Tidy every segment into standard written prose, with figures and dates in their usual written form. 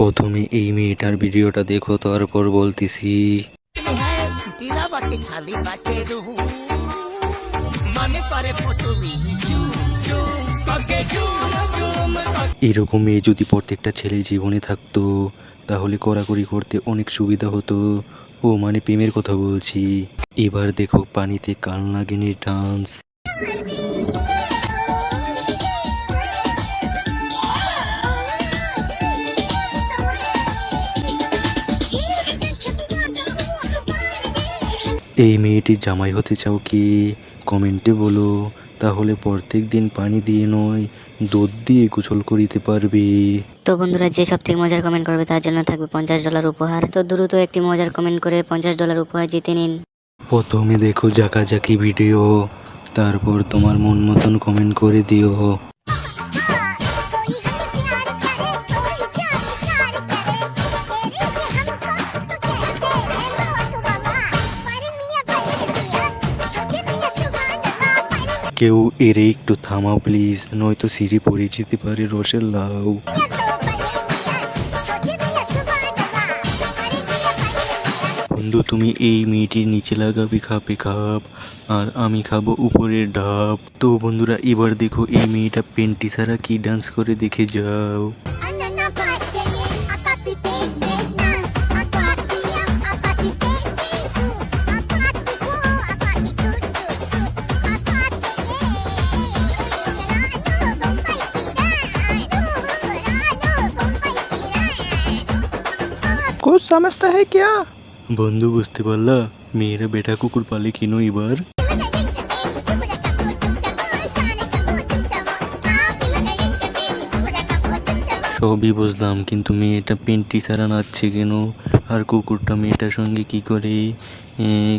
প্রথমে এই মেয়েটার ভিডিওটা দেখো, তারপর বলতেছি। এরকম মেয়ে যদি প্রত্যেকটা ছেলের জীবনে থাকতো তাহলে কড়াকড়ি করতে অনেক সুবিধা হতো। ও মানে প্রেমের কথা বলছি। এবার দেখো পানিতে কাল নাগিনীর ডান্স। এই মেয়েটির জামাই হতে চাও কি? কমেন্টে বলো, তাহলে প্রত্যেক দিন পানি দিয়ে নয়, দুধ দিয়ে গোসল করিতে পারবে। তো বন্ধুরা, যে সব থেকে মজার কমেন্ট করবে তার জন্য থাকবে $50 উপহার। তো দ্রুত একটি মজার কমেন্ট করে $50 উপহার জিতে নিন। প্রথমে দেখো জাকাজাকি ভিডিও, তারপর তোমার মন মতন কমেন্ট করে দিও। কেউ এরে একটু থামাও প্লিজ, নয়তো সিঁড়ি পড়ে যেতে পারে রসের লাউ। বন্ধু, তুমি এই মেয়েটির নিচে লাগাবে খাপে খাপ, আর আমি খাবো উপরের ডাব। তো বন্ধুরা, এবার দেখো এই মেয়েটা পেন্টি ছাড়া কি ডান্স করে, দেখে যাও। कुछ समझता है क्या? বন্ধু, বুঝতে পারলা? মেয়েরা বেটা কুকুর পালে কেন এবার? সবই বুঝলাম, কিন্তু মেয়েটা পেন্টি ছাড়া নাচছে কেন? আর কুকুরটা মেয়েটার সঙ্গে কি করে?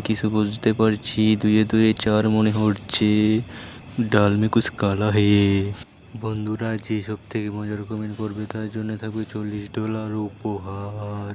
কিছু বুঝতে পারছি, দুয়ে দুয়ে চার মনে হচ্ছে। ডাল মে কুছ কালা হে। বন্ধুরা, যে সব থেকে মজার কমেন্ট করবে তার জন্য থাকবে $40 উপহার।